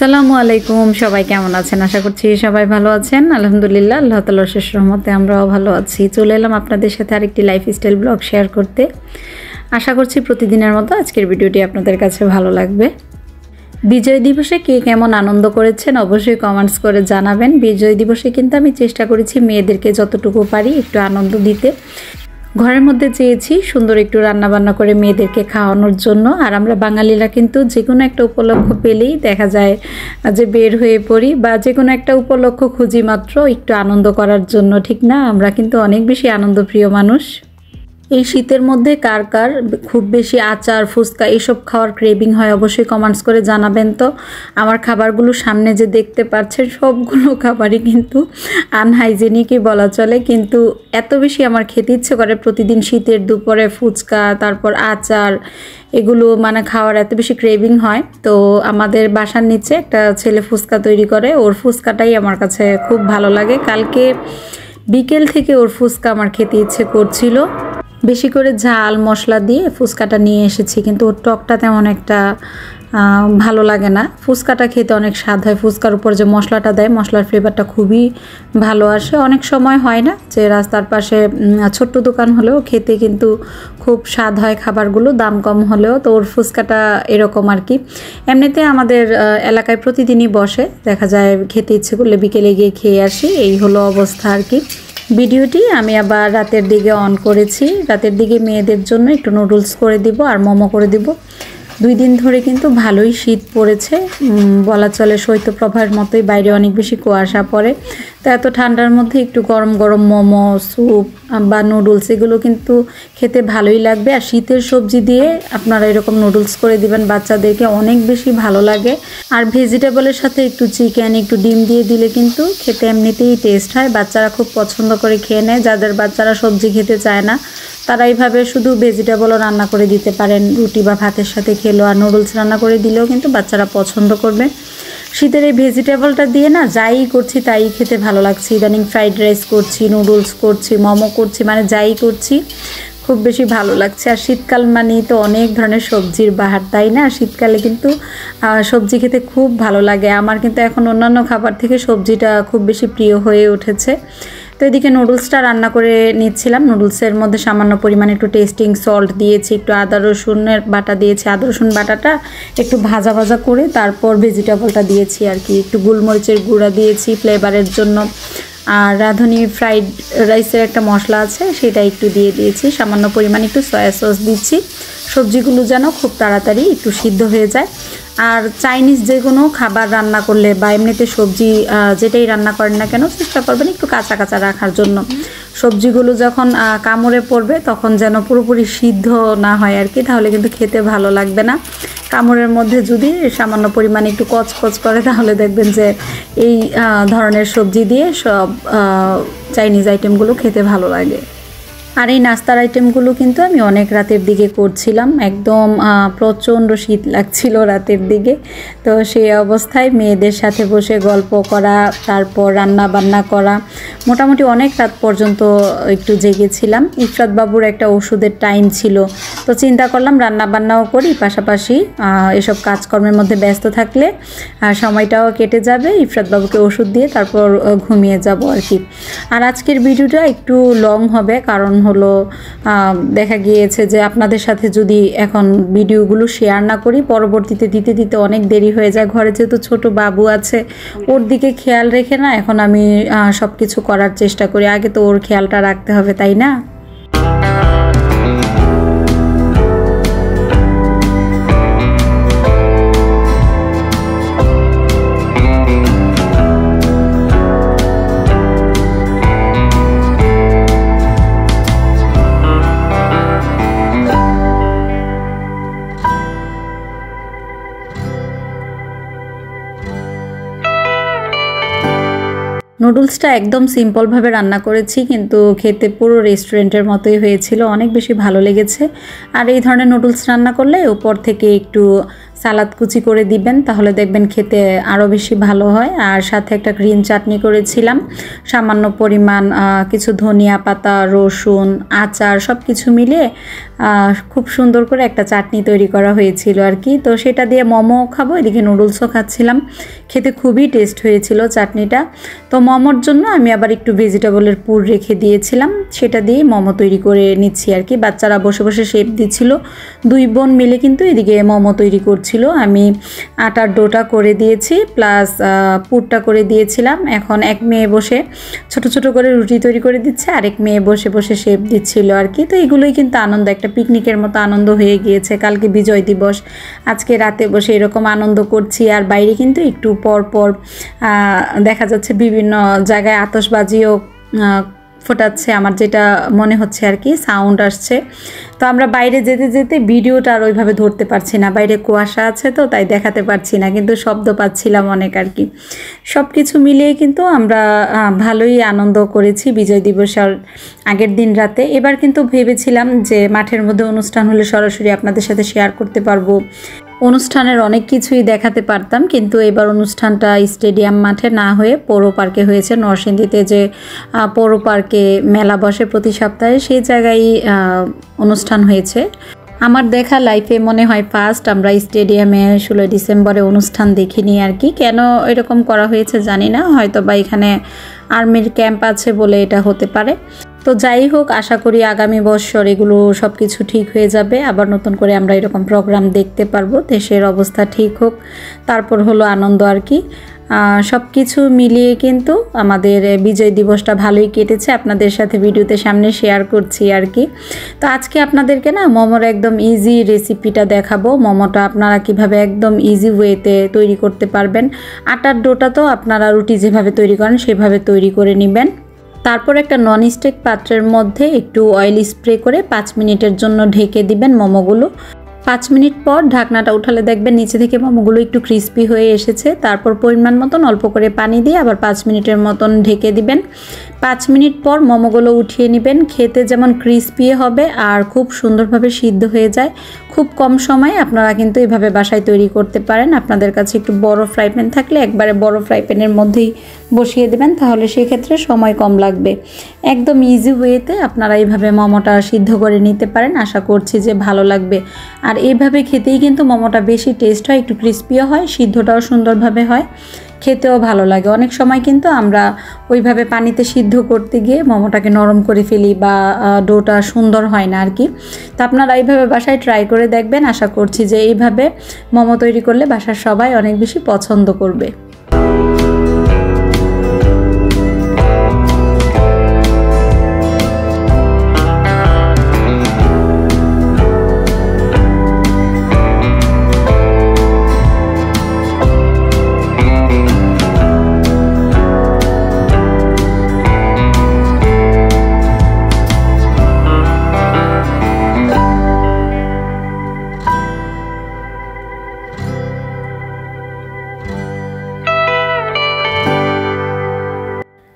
আসসালামু আলাইকুম, সবাই কেমন আছেন? আশা করছি সবাই ভালো আছেন। আলহামদুলিল্লাহ, আল্লাহ তাআলার শেষ রহমতে আমরাও ভালো আছি। চলে এলাম আপনাদের সাথে আরেকটি লাইফস্টাইল ব্লগ শেয়ার করতে। আশা করছি প্রতিদিনের মতো আজকের ভিডিওটি আপনাদের কাছে ভালো লাগবে। বিজয় দিবসে কে কেমন আনন্দ করেছেন অবশ্যই কমেন্টস করে জানাবেন। বিজয় দিবসে কিন্তু আমি চেষ্টা করেছি মেয়েদেরকে যতটুকু পারি একটু আনন্দ দিতে। ঘরের মধ্যে চেয়েছি সুন্দর একটু রান্নাবান্না করে মেয়েদেরকে খাওয়ানোর জন্য। আর আমরা বাঙালিরা কিন্তু যে কোনো একটা উপলক্ষ পেলেই দেখা যায় যে বের হয়ে পড়ি বা যে কোনো একটা উপলক্ষ খুঁজি মাত্র একটু আনন্দ করার জন্য, ঠিক না? আমরা কিন্তু অনেক বেশি আনন্দপ্রিয় মানুষ। এই শীতের মধ্যে কার কার খুব বেশি আচার ফুচকা এইসব খাওয়ার ক্রেভিং হয় অবশ্যই কমেন্টস করে জানাবেন। তো আমার খাবারগুলো সামনে যে দেখতে পাচ্ছেন সবগুলো খাবারই কিন্তু আনহাইজেনিকই বলা চলে, কিন্তু এত বেশি আমার খেতে ইচ্ছে করে প্রতিদিন শীতের দুপুরে ফুচকা তারপর আচার এগুলো মানে খাওয়ার এত বেশি ক্রেভিং হয়। তো আমাদের বাসার নিচে একটা ছেলে ফুচকা তৈরি করে, ওর ফুচকাটাই আমার কাছে খুব ভালো লাগে। কালকে বিকেল থেকে ওর ফুচকা আমার খেতে ইচ্ছে করছিল। বেশি করে ঝাল মশলা দিয়ে ফুচকাটা নিয়ে এসেছি, কিন্তু ওর টকটা তেমন একটা ভালো লাগে না। ফুচকাটা খেতে অনেক স্বাদ হয়, ফুচকার উপর যে মশলাটা দেয় মশলার ফ্লেভারটা খুবই ভালো আসে। অনেক সময় হয় না যে রাস্তার পাশে ছোট্ট দোকান হলেও খেতে কিন্তু খুব স্বাদ হয় খাবারগুলো, দাম কম হলেও। তো ওর ফুচকাটা এরকম আর কি। এমনিতে আমাদের এলাকায় প্রতিদিনই বসে, দেখা যায় খেতে ইচ্ছে করলে বিকেলে গিয়ে খেয়ে আসি, এই হলো অবস্থা আর কি। ভিডিওটি আমি আবার রাতের দিকে অন করেছি। রাতের দিকে মেয়েদের জন্য একটু নুডলস করে দিব আর মোমো করে দিব। 2 দিন ধরে কিন্তু ভালোই শীত পড়েছে, বলা চলে শৈত্যপ্রবাহের মতোই। বাইরে অনেক বেশি কুয়াশা পড়ে, তো এত ঠান্ডার মধ্যে একটু গরম গরম মোমো স্যুপ বা নুডলস এগুলো কিন্তু খেতে ভালোই লাগবে। আর শীতের সবজি দিয়ে আপনারা এরকম নুডলস করে দিবেন, বাচ্চাদেরকে অনেক বেশি ভালো লাগে। আর ভেজিটেবলের সাথে একটু চিকেন একটু ডিম দিয়ে দিলে কিন্তু খেতে এমনিতেই টেস্ট হয়, বাচ্চারা খুব পছন্দ করে খেয়ে নেয়। যাদের বাচ্চারা সবজি খেতে চায় না তারা এইভাবে শুধু ভেজিটেবলও রান্না করে দিতে পারেন, রুটি বা ভাতের সাথে খেলো। আর নুডলস রান্না করে দিলেও কিন্তু বাচ্চারা পছন্দ করবে। শীতের এই ভেজিটেবলটা দিয়ে না যাই করছি তাই খেতে ভালো লাগছে। ইদানিং ফ্রাইড রাইস করছি, নুডলস করছি, মোমো করছি, মানে যাই করছি খুব বেশি ভালো লাগছে। আর শীতকাল মানেই তো অনেক ধরনের সবজির বাহার, তাই না? শীতকালে কিন্তু সবজি খেতে খুব ভালো লাগে। আমার কিন্তু এখন অন্যান্য খাবার থেকে সবজিটা খুব বেশি প্রিয় হয়ে উঠেছে। তো এদিকে নুডলসটা রান্না করে নিচ্ছিলাম। নুডলসের মধ্যে সামান্য পরিমাণে একটু টেস্টিং সল্ট দিয়েছি, একটু আদা রসুনের বাটা দিয়েছি। আদা রসুন বাটাটা একটু ভাজা ভাজা করে তারপর ভেজিটেবলটা দিয়েছি আর কি। একটু গোলমরিচের গুঁড়া দিয়েছি ফ্লেভারের জন্য। আর রাঁধুনি ফ্রাইড রাইসের একটা মশলা আছে সেটা একটু দিয়ে দিয়েছি। সামান্য পরিমাণে একটু সয়া সস দিচ্ছি, সবজিগুলো যেন খুব তাড়াতাড়ি একটু সিদ্ধ হয়ে যায়। আর চাইনিজ যে কোনো খাবার রান্না করলে বা এমনিতে সবজি যেটাই রান্না করেন না কেন চেষ্টা করবেন একটু কাঁচা কাঁচা রাখার জন্য। সবজিগুলো যখন কামড়ে পড়বে তখন যেন পুরোপুরি সিদ্ধ না হয় আর কি, তাহলে কিন্তু খেতে ভালো লাগবে না। কামড়ের মধ্যে যদি সামান্য পরিমাণে একটু কচকচ করে তাহলে দেখবেন যে এই ধরনের সবজি দিয়ে সব চাইনিজ আইটেমগুলো খেতে ভালো লাগে। আর এই নাস্তার আইটেমগুলো কিন্তু আমি অনেক রাতের দিকে করছিলাম, একদম প্রচণ্ড শীত লাগছিল রাতের দিকে। তো সেই অবস্থায় মেয়েদের সাথে বসে গল্প করা, তারপর রান্না বান্না করা, মোটামুটি অনেক রাত পর্যন্ত একটু জেগেছিলাম। ইফরাত বাবুর একটা ওষুধের টাইম ছিল, তো চিন্তা করলাম রান্না বান্নাও করি, পাশাপাশি এসব কাজকর্মের মধ্যে ব্যস্ত থাকলে সময়টাও কেটে যাবে। ইফরাত বাবুকে ওষুধ দিয়ে তারপর ঘুমিয়ে যাব আর কি। আর আজকের ভিডিওটা একটু লং হবে, কারণ হলো দেখা গিয়েছে যে আপনাদের সাথে যদি এখন ভিডিওগুলো শেয়ার না করি পরবর্তীতে দিতে দিতে অনেক দেরি হয়ে যায়। ঘরে যেহেতু ছোট বাবু আছে, ওর দিকে খেয়াল রেখে না এখন আমি সব কিছু করার চেষ্টা করি। আগে তো ওর খেয়ালটা রাখতে হবে, তাই না? নুডলসটা একদম সিম্পলভাবে রান্না করেছি, কিন্তু খেতে পুরো রেস্টুরেন্টের মতোই হয়েছিল, অনেক বেশি ভালো লেগেছে। আর এই ধরনের নুডলস রান্না করলে উপর থেকে একটু সালাদ কুচি করে দিবেন, তাহলে দেখবেন খেতে আরও বেশি ভালো হয়। আর সাথে একটা গ্রিন চাটনি করেছিলাম, সামান্য পরিমাণ কিছু ধনিয়া পাতা, রসুন, আচার সব কিছু মিলিয়ে খুব সুন্দর করে একটা চাটনি তৈরি করা হয়েছিল আর কি। তো সেটা দিয়ে মোমো খাবো, এদিকে নুডলসও খাচ্ছিলাম, খেতে খুবই টেস্ট হয়েছিল চাটনিটা। তো মোমোর জন্য আমি আবার একটু ভেজিটেবলের পুর রেখে দিয়েছিলাম, সেটা দিয়ে মোমো তৈরি করে নিচ্ছি আর কি। বাচ্চারা বসে বসে শেপ দিচ্ছিল, দুই বোন মিলে কিন্তু এদিকে মোমো তৈরি করছিল। আমি আটার ডোটা করে দিয়েছি, প্লাস পুরটা করে দিয়েছিলাম। এখন এক মেয়ে বসে ছোট ছোট করে রুটি তৈরি করে দিচ্ছে, আরেক মেয়ে বসে বসে শেপ দিচ্ছিল আর কি। তো এগুলোই কিন্তু আনন্দ, একটা পিকনিকের মতো আনন্দ হয়ে গিয়েছে। কালকে বিজয় দিবস, আজকে রাতে বসে এরকম আনন্দ করছি। আর বাইরে কিন্তু একটু পর পর দেখা যাচ্ছে বিভিন্ন জায়গায় আতশবাজিও ফোটাচ্ছে, আমার যেটা মনে হচ্ছে আর কি, সাউন্ড আসছে। তো আমরা বাইরে যেতে যেতে ভিডিওটা আর ওইভাবে ধরতে পারছি না, বাইরে কুয়াশা আছে তো তাই দেখাতে পারছি না, কিন্তু শব্দ পাচ্ছিলাম অনেক আর কি। সব কিছু মিলিয়ে কিন্তু আমরা ভালোই আনন্দ করেছি বিজয় দিবসের আগের দিন রাতে। এবার কিন্তু ভেবেছিলাম যে মাঠের মধ্যে অনুষ্ঠান হলে সরাসরি আপনাদের সাথে শেয়ার করতে পারবো, অনুষ্ঠানের অনেক কিছুই দেখাতে পারতাম, কিন্তু এবার অনুষ্ঠানটা স্টেডিয়াম মাঠে না হয়ে পৌর পার্কে হয়েছে। নরসিংদীতে যে পৌর পার্কে মেলা বসে প্রতি সপ্তাহে, সেই জায়গায় অনুষ্ঠান হয়েছে। আমার দেখা লাইফে মনে হয় ফার্স্ট আমরা স্টেডিয়ামে 16 ডিসেম্বরে অনুষ্ঠান দেখিনি আর কি। কেন এরকম করা হয়েছে জানি না, হয়তো বা এখানে আর্মির ক্যাম্প আছে বলে এটা হতে পারে। তো যাই হোক, আশা করি আগামী বছর এগুলো সব কিছু ঠিক হয়ে যাবে, আবার নতুন করে আমরা এরকম প্রোগ্রাম দেখতে পারবো। দেশের অবস্থা ঠিক হোক, তারপর হলো আনন্দ আর কি। সব কিছু মিলিয়ে কিন্তু আমাদের বিজয় দিবসটা ভালোই কেটেছে, আপনাদের সাথে ভিডিওতে সামনে শেয়ার করছি আর কি। তো আজকে আপনাদেরকে না মোমোর একদম ইজি রেসিপিটা দেখাবো। মোমোটা আপনারা কিভাবে একদম ইজি ওয়েতে তৈরি করতে পারবেন। আটার ডোটা তো আপনারা রুটি যেভাবে তৈরি করেন সেভাবে তৈরি করে নেবেন। তারপর একটা ননস্টিক পাত্রের মধ্যে একটু অয়েল স্প্রে করে 5 মিনিটের জন্য ঢেকে দিবেন মোমোগুলো। 5 মিনিট পর ঢাকনাটা উঠালে দেখবেন নিচে থেকে মোমোগুলো একটু ক্রিস্পি হয়ে এসেছে। তারপর পরিমাণ মতন অল্প করে পানি দিয়ে আবার 5 মিনিটের মতন ঢেকে দিবেন। 5 মিনিট পর মোমোগুলো উঠিয়ে নেবেন। খেতে যেমন ক্রিস্পি হবে আর খুব সুন্দরভাবে সিদ্ধ হয়ে যায়। খুব কম সময়ে আপনারা কিন্তু এভাবে বাসায় তৈরি করতে পারেন। আপনাদের কাছে একটু বড় ফ্রাই প্যান থাকলে একবারে বড় ফ্রাই প্যানের মধ্যেই বসিয়ে দেবেন, তাহলে সেক্ষেত্রে সময় কম লাগবে। একদম ইজি ওয়েতে আপনারা এইভাবে মোমোটা সিদ্ধ করে নিতে পারেন। আশা করছি যে ভালো লাগবে। আর এইভাবে খেতেই কিন্তু মোমোটা বেশি টেস্ট হয়, একটু ক্রিস্পিও হয়, সিদ্ধটাও সুন্দরভাবে হয়, খেতেও ভালো লাগে। অনেক সময় কিন্তু আমরা ওইভাবে পানিতে সিদ্ধ করতে গিয়ে মোমোটাকে নরম করে ফেলি বা ডোটা সুন্দর হয় না আর কি। তো আপনারা এইভাবে বাসায় ট্রাই করে দেখবেন। আশা করছি যে এইভাবে মোমো তৈরি করলে বাসার সবাই অনেক বেশি পছন্দ করবে।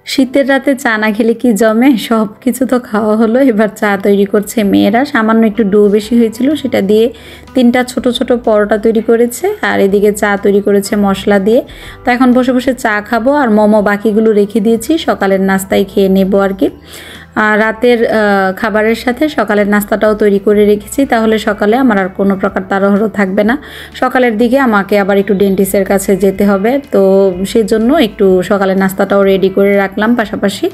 শীতের রাতে চা না খেলে কি জমে, সব কিছু তো খাওয়া হলো। এবার চা তৈরি করছে মেয়েরা। সামান্য একটু ডো বেশি হয়েছিল, সেটা দিয়ে 3টা ছোট ছোট পরোটা তৈরি করেছে, আর এদিকে চা তৈরি করেছে মশলা দিয়ে। তো এখন বসে বসে চা খাবো, আর মোমো বাকিগুলো রেখে দিয়েছি, সকালের নাস্তায় খেয়ে নেবো আর কি। রাতের খাবারের সাথে সকালের নাস্তাটাও তৈরি করে রেখেছি, তাহলে সকালে আমার আর কোনো প্রকার তাড়াহুড়ো থাকবে না। সকালের দিকে আমাকে আবার একটু ডেন্টিস্টের কাছে যেতে হবে, তো সেজন্য একটু সকালের নাস্তাটাও রেডি করে রাখলাম পাশাপাশি।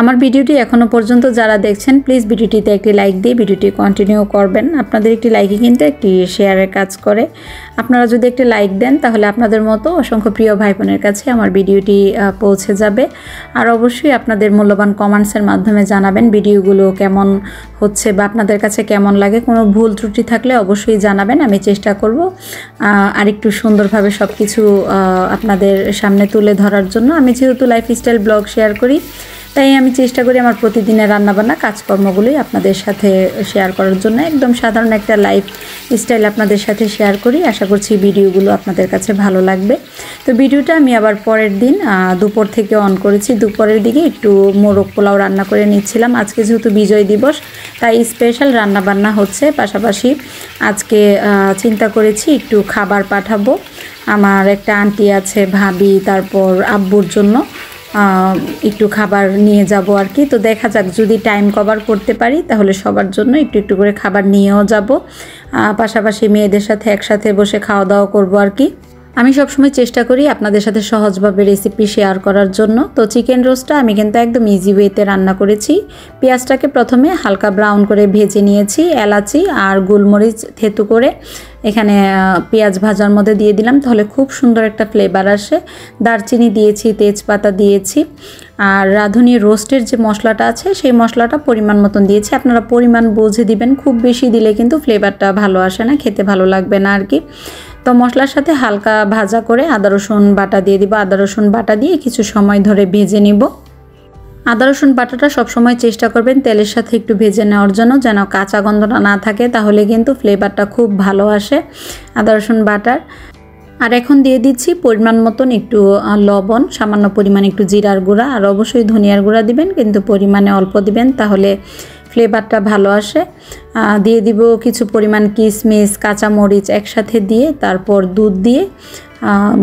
আমার ভিডিওটি এখনও পর্যন্ত যারা দেখছেন প্লিজ ভিডিওটিতে একটি লাইক দিয়ে ভিডিওটি কন্টিনিউ করবেন। আপনাদের একটি লাইকই কিন্তু একটি শেয়ারের কাজ করে। আপনারা যদি একটি লাইক দেন তাহলে আপনাদের মতো অসংখ্য প্রিয় ভাই বোনের কাছে আমার ভিডিওটি পৌঁছে যাবে। আর অবশ্যই আপনাদের মূল্যবান কমেন্টসের মাধ্যমে জানাবেন ভিডিওগুলো কেমন হচ্ছে বা আপনাদের কাছে কেমন লাগে। কোনো ভুল ত্রুটি থাকলে অবশ্যই জানাবেন, আমি চেষ্টা করব আরেকটু সুন্দরভাবে সব কিছু আপনাদের সামনে তুলে ধরার জন্য। আমি যেহেতু লাইফস্টাইল ব্লগ শেয়ার করি, তাই আমি চেষ্টা করি আমার প্রতিদিনের রান্নাবান্না কাজকর্মগুলোই আপনাদের সাথে শেয়ার করার জন্য। একদম সাধারণ একটা লাইফ স্টাইল আপনাদের সাথে শেয়ার করি। আশা করছি ভিডিওগুলো আপনাদের কাছে ভালো লাগবে। তো ভিডিওটা আমি আবার পরের দিন দুপুর থেকে অন করেছি। দুপুরের দিকে একটু মোরগ পোলাও রান্না করে নিচ্ছিলাম। আজকে যেহেতু বিজয় দিবস, তাই স্পেশাল রান্নাবান্না হচ্ছে। পাশাপাশি আজকে চিন্তা করেছি একটু খাবার পাঠাবো। আমার একটা আন্টি আছে, ভাবি, তারপর আব্বুর জন্য একটু খাবার নিয়ে যাব আর কি। তো দেখা যাক, যদি টাইম কভার করতে পারি তাহলে সবার জন্য একটু একটু করে খাবার নিয়েও যাব। পাশাপাশি মেয়েদের সাথে একসাথে বসে খাওয়া দাওয়া করবো আর কি। আমি সবসময় চেষ্টা করি আপনাদের সাথে সহজভাবে রেসিপি শেয়ার করার জন্য। তো চিকেন রোস্টটা আমি কিন্তু একদম ইজি ওয়েতে রান্না করেছি। পেঁয়াজটাকে প্রথমে হালকা ব্রাউন করে ভেজে নিয়েছি, এলাচি আর গোলমরিচ থেতু করে এখানে পেঁয়াজ ভাজার মধ্যে দিয়ে দিলাম, তাহলে খুব সুন্দর একটা ফ্লেভার আসে। দারচিনি দিয়েছি, তেজপাতা দিয়েছি, আর রাঁধুনি রোস্টের যে মশলাটা আছে সেই মশলাটা পরিমাণ মতন দিয়েছি। আপনারা পরিমাণ বুঝে দিবেন, খুব বেশি দিলে কিন্তু ফ্লেভারটা ভালো আসে না, খেতে ভালো লাগবে না আর কি। তো মশলার সাথে হালকা ভাজা করে আদা রসুন বাটা দিয়ে দিব। আদা রসুন বাটা দিয়ে কিছু সময় ধরে ভেজে নিব। আদা রসুন বাটাটা সবসময় চেষ্টা করবেন তেলের সাথে একটু ভেজে নেওয়ার জন্য, যেন কাঁচা গন্ধটা না থাকে, তাহলে কিন্তু ফ্লেভারটা খুব ভালো আসে আদা রসুন বাটার। আর এখন দিয়ে দিচ্ছি পরিমাণ মতন একটু লবণ, সামান্য পরিমাণ একটু জিরার গুঁড়া, আর অবশ্যই ধনিয়ার গুঁড়া দিবেন, কিন্তু পরিমাণে অল্প দিবেন, তাহলে ফ্লেভারটা ভালো আসে। দিয়ে দিব কিছু পরিমাণ কিশমিশ, কাঁচামরিচ একসাথে দিয়ে, তারপর দুধ দিয়ে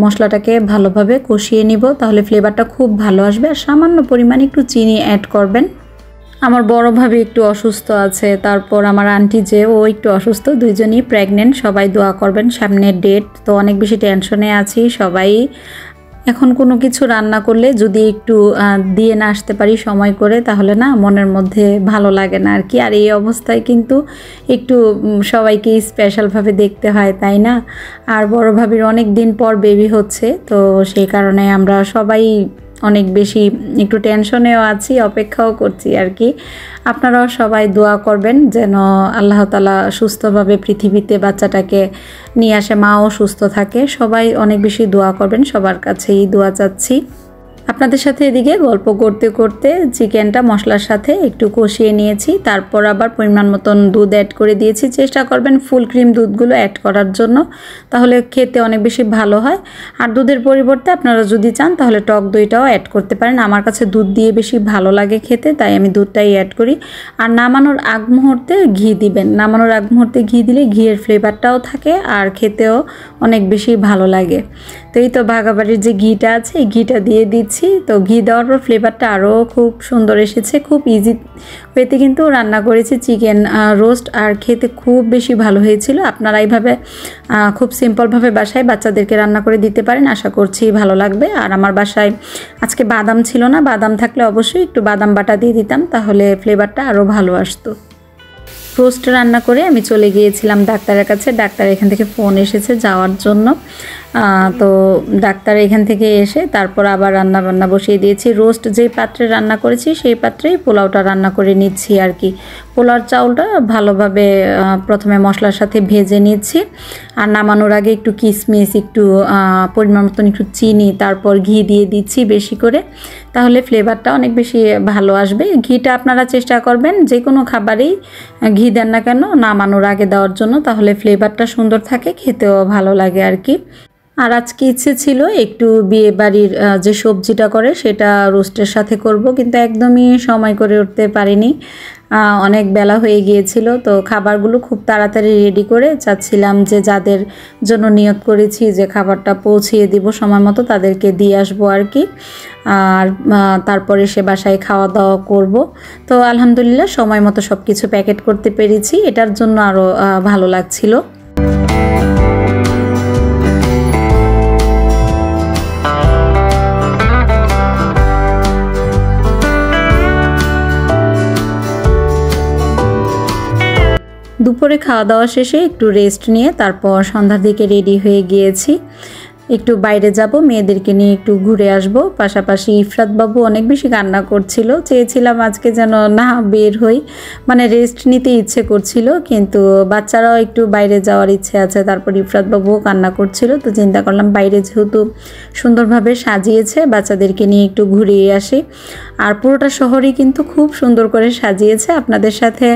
মশলাটাকে ভালোভাবে কষিয়ে নিব, তাহলে ফ্লেভারটা খুব ভালো আসবে। আর সামান্য পরিমাণ একটু চিনি অ্যাড করবেন। আমার বড় ভাবি একটু অসুস্থ আছে, তারপর আমার আন্টি যে ও একটু অসুস্থ, দুইজনই প্রেগনেন্ট। সবাই দোয়া করবেন, সামনে ডেট, তো অনেক বেশি টেনশনে আছি সবাই। এখন কোনো কিছু রান্না করলে যদি একটু দিয়ে না আসতে পারি সময় করে, তাহলে না মনের মধ্যে ভালো লাগে না আর কি। আর এই অবস্থায় কিন্তু একটু সবাইকে স্পেশালভাবে দেখতে হয়, তাই না? আর বড় ভাবির অনেক দিন পর বেবি হচ্ছে, তো সেই কারণে আমরা সবাই অনেক বেশি একটু টেনশনেও আছি, অপেক্ষাও করছি আর কি। আপনারাও সবাই দোয়া করবেন যেন আল্লাহ তাআলা সুস্থভাবে পৃথিবীতে বাচ্চাটাকে নিয়ে আসে, মাও সুস্থ থাকে। সবাই অনেক বেশি দোয়া করবেন, সবার কাছেই দোয়া চাচ্ছি। আপনাদের সাথে এদিকে গল্প করতে করতে চিকেনটা মশলার সাথে একটু কষিয়ে নিয়েছি, তারপর আবার পরিমাণ মতন দুধ অ্যাড করে দিয়েছি। চেষ্টা করবেন ফুল ক্রিম দুধগুলো অ্যাড করার জন্য, তাহলে খেতে অনেক বেশি ভালো হয়। আর দুধের পরিবর্তে আপনারা যদি চান তাহলে টক দইটাও অ্যাড করতে পারেন। আমার কাছে দুধ দিয়ে বেশি ভালো লাগে খেতে, তাই আমি দুধটাই অ্যাড করি। আর নামানোর আগ মুহূর্তে ঘি দিবেন। নামানোর আগ মুহূর্তে ঘি দিলে ঘিয়ের ফ্লেভারটাও থাকে আর খেতেও অনেক বেশি ভালো লাগে। তো এই তো ভাগাবাড়ির যে ঘিটা আছে, এই ঘিটা দিয়ে দিচ্ছি। তো ঘি দেওয়ার পর ফ্লেভারটা আরও খুব সুন্দর এসেছে। খুব ইজি ওয়েতে কিন্তু রান্না করেছি চিকেন রোস্ট, আর খেতে খুব বেশি ভালো হয়েছিল। আপনারা এইভাবে খুব সিম্পলভাবে বাসায় বাচ্চাদেরকে রান্না করে দিতে পারেন, আশা করছি ভালো লাগবে। আর আমার বাসায় আজকে বাদাম ছিল না, বাদাম থাকলে অবশ্যই একটু বাদাম বাটা দিয়ে দিতাম, তাহলে ফ্লেভারটা আরও ভালো আসতো। রোস্ট রান্না করে আমি চলে গিয়েছিলাম ডাক্তারের কাছে। ডাক্তার এখান থেকে ফোন এসেছে যাওয়ার জন্য। তো ডাক্তার এখান থেকে এসে তারপর আবার রান্না বান্না বসিয়ে দিয়েছি। রোস্ট যেই পাত্রে রান্না করেছি সেই পাত্রেই পোলাওটা রান্না করে নিচ্ছি আর কি। পোলাওর চাউলটা ভালোভাবে প্রথমে মশলার সাথে ভেজে নিচ্ছি, আর নামানোর আগে একটু কিশমিশ, একটু পরিমাণ মতন একটু চিনি, তারপর ঘি দিয়ে দিচ্ছি বেশি করে, তাহলে ফ্লেভারটা অনেক বেশি ভালো আসবে। ঘিটা আপনারা চেষ্টা করবেন যে কোনো খাবারেই ঘি দেন না কেন নামানোর আগে দেওয়ার জন্য, তাহলে ফ্লেভারটা সুন্দর থাকে, খেতেও ভালো লাগে আর কি। আর আজকে ইচ্ছে ছিল একটু বিয়ে বাড়ির যে সবজিটা করে সেটা রোস্টের সাথে করব, কিন্তু একদমই সময় করে উঠতে পারিনি, অনেক বেলা হয়ে গিয়েছিল। তো খাবারগুলো খুব তাড়াতাড়ি রেডি করে চাচ্ছিলাম যে যাদের জন্য নিয়ত করেছি যে খাবারটা পৌঁছিয়ে দিব সময় মতো, তাদেরকে দিয়ে আসবো আর কি। আর তারপরে সে বাসায় খাওয়া দাওয়া করব। তো আলহামদুলিল্লাহ সময় মতো সব কিছু প্যাকেট করতে পেরেছি, এটার জন্য আরও ভালো লাগছিল। দুপুরে খাওয়া দাওয়া শেষে একটু রেস্ট নিয়ে তারপর সন্ধ্যার দিকে রেডি হয়ে গিয়েছি। একটু বাইরে যাব, মেয়েদেরকে নিয়ে একটু ঘুরে আসব। পাশাপাশি ইফরাত বাবু অনেক বেশি কান্না করছিল, চেয়েছিলাম আজকে যেন না বের হই, মানে রেস্ট নিতে ইচ্ছে করছিল, কিন্তু বাচ্চারাও একটু বাইরে যাওয়ার ইচ্ছে আছে। তারপর ইফরাত বাবুও কান্না করছিল, তো চিন্তা করলাম বাইরে যেহেতু সুন্দরভাবে সাজিয়েছে, বাচ্চাদেরকে নিয়ে একটু ঘুরিয়ে আসি। আর পুরোটা শহরই কিন্তু খুব সুন্দর করে সাজিয়েছে। আপনাদের সাথে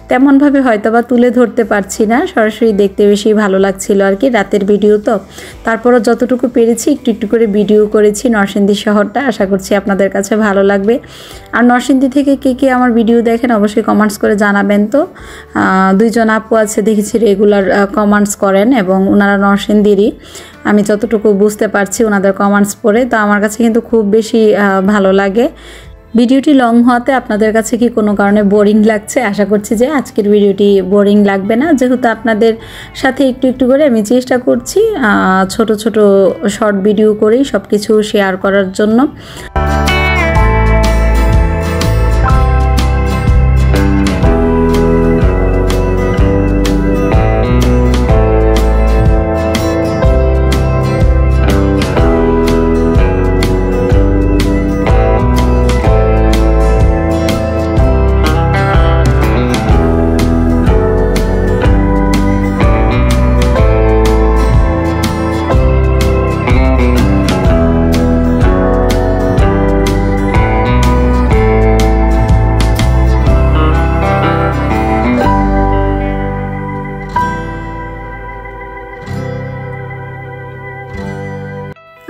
তেমনভাবে হয়তোবা তুলে ধরতে পারছি না, সরাসরি দেখতে বেশি ভালো লাগছিল আর কি, রাতের ভিডিও তো। তারপরও যতটুকু পেরেছি একটু একটু করে ভিডিও করেছি নরসিংদী শহরটা। আশা করছি আপনাদের কাছে ভালো লাগবে। আর নরসিংদী থেকে কে কে আমার ভিডিও দেখেন অবশ্যই কমেন্টস করে জানাবেন। তো দুইজন আপু আছে দেখেছি রেগুলার কমেন্টস করেন, এবং ওনারা নরসিংদীরই, আমি যতটুকু বুঝতে পারছি ওনাদের কমেন্টস পড়ে। তো আমার কাছে কিন্তু খুব বেশি ভালো লাগে। ভিডিওটি লং হওয়াতে আপনাদের কাছে কি কোনো কারণে বোরিং লাগছে? আশা করছি যে আজকের ভিডিওটি বোরিং লাগবে না, যেহেতু আপনাদের সাথে একটু একটু করে আমি চেষ্টা করছি ছোট ছোট শর্ট ভিডিও করেই সব কিছু শেয়ার করার জন্য।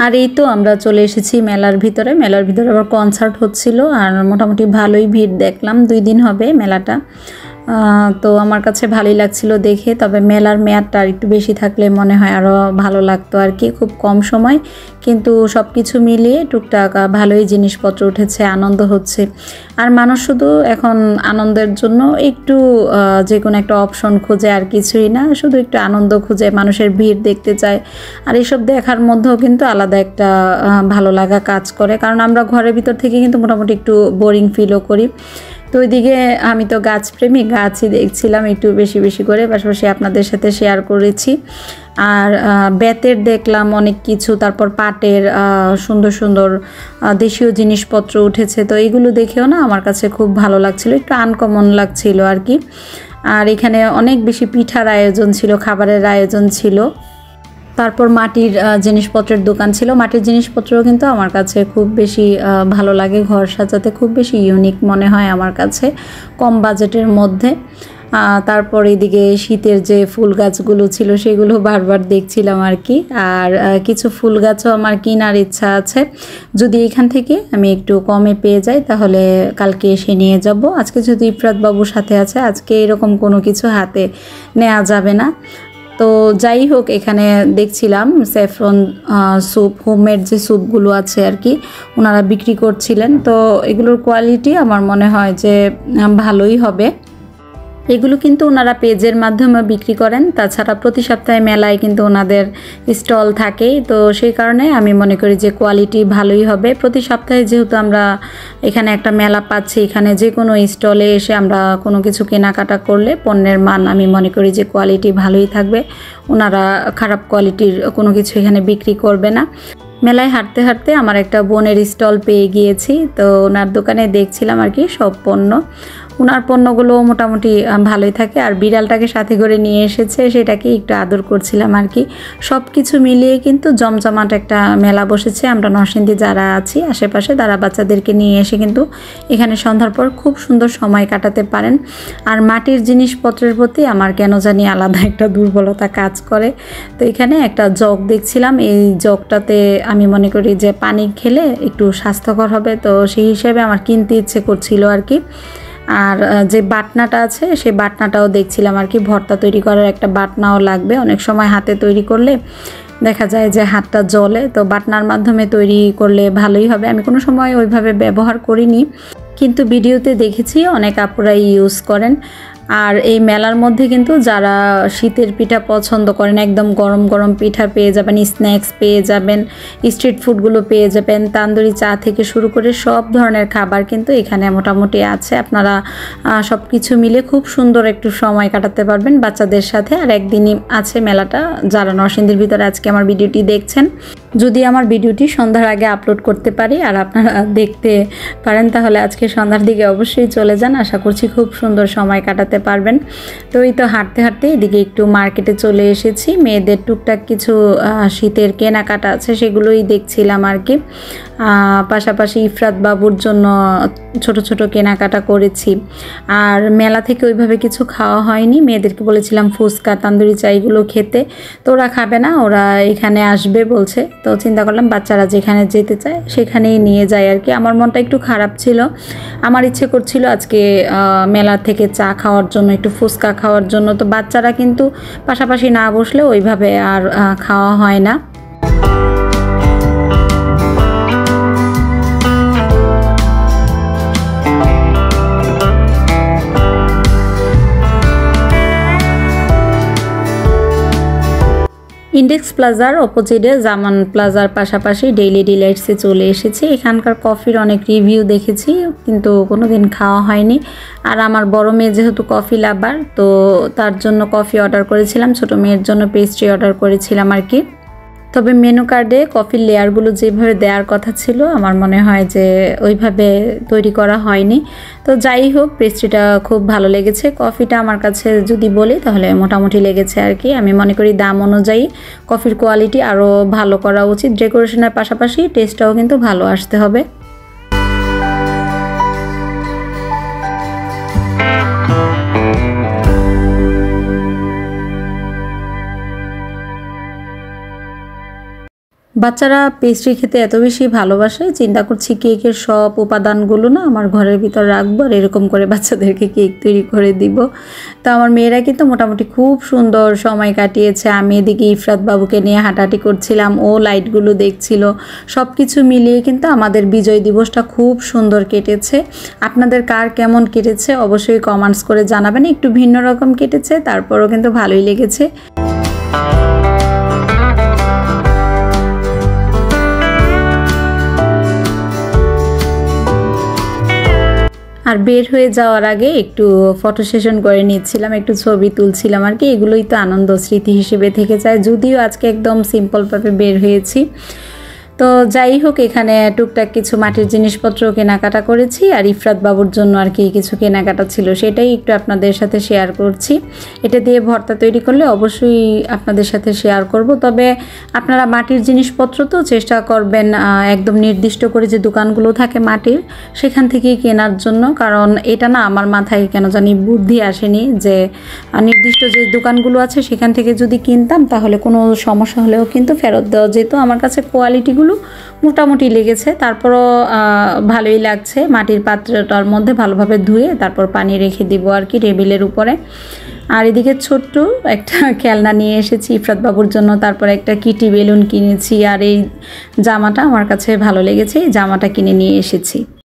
আর এই তো আমরা চলে এসেছি মেলার ভিতরে। মেলার ভিতরে আবার কনসার্ট হচ্ছিল, আর মোটামুটি ভালোই ভিড় দেখলাম। 2 দিন হবে মেলাটা, তো আমার কাছে ভালোই লাগছিল দেখে। তবে মেলার মেয়াদটা আর একটু বেশি থাকলে মনে হয় আরও ভালো লাগতো আর কি। খুব কম সময়, কিন্তু সব কিছু মিলিয়ে টুকটাক ভালোই জিনিসপত্র উঠেছে, আনন্দ হচ্ছে। আর মানুষ শুধু এখন আনন্দের জন্য একটু যে কোনো একটা অপশন খুঁজে, আর কিছুই না, শুধু একটু আনন্দ খুঁজে, মানুষের ভিড় দেখতে চায়। আর এইসব দেখার মধ্যেও কিন্তু আলাদা একটা ভালো লাগা কাজ করে, কারণ আমরা ঘরের ভিতর থেকে কিন্তু মোটামুটি একটু বোরিং ফিলও করি। তো ওইদিকে আমি তো গাছপ্রেমী, গাছই দেখছিলাম একটু বেশি বেশি করে, পাশাপাশি আপনাদের সাথে শেয়ার করেছি। আর বেতের দেখলাম অনেক কিছু, তারপর পাটের সুন্দর সুন্দর দেশীয় জিনিসপত্র উঠেছে। তো এইগুলো দেখেও না আমার কাছে খুব ভালো লাগছিল, একটু আনকমন লাগছিল আর কি। আর এখানে অনেক বেশি পিঠার আয়োজন ছিল, খাবারের আয়োজন ছিল। তারপর মাটির জিনিসপত্রের দোকান ছিল। মাটির জিনিসপত্রও কিন্তু আমার কাছে খুব বেশি ভালো লাগে, ঘর সাজাতে খুব বেশি ইউনিক মনে হয় আমার কাছে, কম বাজেটের মধ্যে। তারপর এদিকে শীতের যে ফুল গাছগুলো ছিল সেগুলো বারবার দেখছিলাম আর কি। আর কিছু ফুল গাছও আমার কেনার ইচ্ছা আছে, যদি এখান থেকে আমি একটু কমে পেয়ে যাই তাহলে কালকে এসে নিয়ে যাব। আজকে যেহেতু ইফরাত বাবুর সাথে আছে, আজকে এরকম কোনো কিছু হাতে নেওয়া যাবে না। তো যাই হোক, এখানে দেখছিলাম স্যাফরন স্যুপ, হোমমেড যে স্যুপগুলো আছে আর কি, ওনারা বিক্রি করছিলেন। তো এগুলোর কোয়ালিটি আমার মনে হয় যে ভালোই হবে। এগুলো কিন্তু ওনারা পেজের মাধ্যমে বিক্রি করেন, তাছাড়া প্রতি সপ্তাহে মেলায় কিন্তু ওনাদের স্টল থাকেই। তো সেই কারণে আমি মনে করি যে কোয়ালিটি ভালোই হবে। প্রতি সপ্তাহে যেহেতু আমরা এখানে একটা মেলা পাচ্ছি, এখানে যে কোনো স্টলে এসে আমরা কোনো কিছু কেনাকাটা করলে পণ্যের মান আমি মনে করি যে কোয়ালিটি ভালোই থাকবে। ওনারা খারাপ কোয়ালিটির কোনো কিছু এখানে বিক্রি করবে না। মেলায় হাঁটতে হাঁটতে আমার একটা বোনের স্টল পেয়ে গিয়েছি, তো ওনার দোকানে দেখছিলাম আর কি সব পণ্য। ওনার পণ্যগুলো মোটামুটি ভালোই থাকে। আর বিড়ালটাকে সাথে করে নিয়ে এসেছে, সেটাকে একটু আদর করছিলাম আর কি। সব কিছু মিলিয়ে কিন্তু জমজমাট একটা মেলা বসেছে। আমরা নরসিংদী যারা আছি আশেপাশে, তারা বাচ্চাদেরকে নিয়ে এসে কিন্তু এখানে সন্ধ্যার পর খুব সুন্দর সময় কাটাতে পারেন। আর মাটির জিনিসপত্রের প্রতি আমার কেন জানি আলাদা একটা দুর্বলতা কাজ করে। তো এখানে একটা জগ দেখছিলাম, এই জগটাতে আমি মনে করি যে পানি খেলে একটু স্বাস্থ্যকর হবে, তো সেই হিসেবে আমার কিনতে ইচ্ছে করছিল আর কি। আর যে বাটনাটা আছে সেই বাটনাটাও দেখছিলাম আর কি, ভর্তা তৈরি করার একটা বাটনাও লাগবে। অনেক সময় হাতে তৈরি করলে দেখা যায় যে হাতটা জ্বলে, তো বাটনার মাধ্যমে তৈরি করলে ভালোই হবে। আমি কোনো সময় ওইভাবে ব্যবহার করিনি, কিন্তু ভিডিওতে দেখেছি অনেক আপুরাই ইউজ করেন। আর এই মেলার মধ্যে কিন্তু যারা শীতের পিঠা পছন্দ করেন একদম গরম গরম পিঠা পেয়ে যাবেন, স্ন্যাক্স পেয়ে যাবেন, স্ট্রিট ফুডগুলো পেয়ে যাবেন, তান্দুরি চা থেকে শুরু করে সব ধরনের খাবার কিন্তু এখানে মোটামুটি আছে। আপনারা সব কিছু মিলে খুব সুন্দর একটু সময় কাটাতে পারবেন বাচ্চাদের সাথে। আর একদিনই আছে মেলাটা। যারা নরসিংদীর ভিতরে আজকে আমার ভিডিওটি দেখছেন, যদি আমার ভিডিওটি সন্ধ্যার আগে আপলোড করতে পারি আর আপনারা দেখতে পারেন তাহলে আজকে সন্ধ্যার দিকে অবশ্যই চলে যান। আশা করছি খুব সুন্দর সময় কাটাতে পারবেন। তো এই তো হাঁটতে হাঁটতে এদিকে একটু মার্কেটে চলে এসেছি। মেয়েদের টুকটাক কিছু শীতের কেনাকাটা আছে সেগুলোই দেখছিলাম আর কি। পাশাপাশি ইফরাত বাবুর জন্য ছোট ছোট কেনাকাটা করেছি। আর মেলা থেকে ওইভাবে কিছু খাওয়া হয়নি। মেয়েদেরকে বলেছিলাম ফুচকা তান্দুরি চা এগুলো খেতে, তো ওরা খাবে না, ওরা এখানে আসবে বলছে। তো চিন্তা করলাম বাচ্চারা যেখানে যেতে চায় সেখানেই নিয়ে যায় আর কি। আমার মনটা একটু খারাপ ছিল, আমার ইচ্ছে করছিল আজকে মেলা থেকে চা খাওয়ার জন্য, একটু ফুচকা খাওয়ার জন্য। তো বাচ্চারা কিন্তু পাশাপাশি না বসলে ওইভাবে আর খাওয়া হয় না। ইন্ডেক্স প্লাজার অপোজিটে জামান প্লাজার পাশাপাশি ডেইলি ডিলাইটসে চলে এসেছি। এখানকার কফির অনেক রিভিউ দেখেছি কিন্তু কোনো দিন খাওয়া হয়নি। আর আমার বড় মেয়ে যেহেতু কফি লাভার, তো তার জন্য কফি অর্ডার করেছিলাম, ছোট মেয়ের জন্য পেস্ট্রি অর্ডার করেছিলাম আর কি। তবে মেনু কার্ডে কফির লেয়ারগুলো যেভাবে দেওয়ার কথা ছিল আমার মনে হয় যে ওইভাবে তৈরি করা হয়নি। তো যাই হোক, পেস্ট্রিটা খুব ভালো লেগেছে। কফিটা আমার কাছে যদি বলি তাহলে মোটামুটি লেগেছে আর কি। আমি মনে করি দাম অনুযায়ী কফির কোয়ালিটি আরও ভালো করা উচিত। ডেকোরেশনের পাশাপাশি টেস্টটাও কিন্তু ভালো আসতে হবে। বাচ্চারা পেস্ট্রি খেতে এত বেশি ভালোবাসে, চিন্তা করছি কেকের সব উপাদানগুলো না আমার ঘরের ভিতর রাখবো আর এরকম করে বাচ্চাদেরকে কেক তৈরি করে দিব। তো আমার মেয়েরা কিন্তু মোটামুটি খুব সুন্দর সময় কাটিয়েছে। আমি এদিকে ইফরাত বাবুকে নিয়ে হাঁটাহাঁটি করছিলাম, ও লাইটগুলো দেখছিল। সব কিছু মিলিয়ে কিন্তু আমাদের বিজয় দিবসটা খুব সুন্দর কেটেছে। আপনাদের কার কেমন কেটেছে অবশ্যই কমেন্টস করে জানাবেন। একটু ভিন্ন রকম কেটেছে, তারপরও কিন্তু ভালোই লেগেছে। আর বের হয়ে যাওয়ার আগে একটু ফটো সেশন করে নিচ্ছিলাম, একটু ছবি তুলছিলাম আর কি। এগুলোই তো আনন্দ স্মৃতি হিসেবে থেকে যায়, যদিও আজকে একদম সিম্পলভাবে বের হয়েছি। তো যাই হোক, এখানে টুকটাক কিছু মাটির জিনিসপত্র কেনাকাটা করেছি। আর ইফরাত বাবুর জন্য আর কি কিছু কেনাকাটা ছিল, সেটাই একটু আপনাদের সাথে শেয়ার করছি। এটা দিয়ে ভর্তা তৈরি করলে অবশ্যই আপনাদের সাথে শেয়ার করব। তবে আপনারা মাটির জিনিসপত্র তো চেষ্টা করবেন একদম নির্দিষ্ট করে যে দোকানগুলো থাকে মাটির সেখান থেকেই কেনার জন্য। কারণ এটা না আমার মাথায় কেন জানি বুদ্ধি আসেনি যে নির্দিষ্ট যে দোকানগুলো আছে সেখান থেকে যদি কিনতাম তাহলে কোনো সমস্যা হলেও কিন্তু ফেরত দেওয়া যেত। আমার কাছে কোয়ালিটিগুলো মোটামুটি লেগেছে, তারপরও ভালোই লাগছে। মাটির পাত্রটার মধ্যে ভালোভাবে ধুয়ে তারপর পানি রেখে দিব আর কি টেবিলের উপরে। আর এদিকে ছোট্ট একটা খেলনা নিয়ে এসেছি ইফরাত বাবুর জন্য, তারপর একটা কিটি বেলুন কিনেছি। আর এই জামাটা আমার কাছে ভালো লেগেছে, এই জামাটা কিনে নিয়ে এসেছি।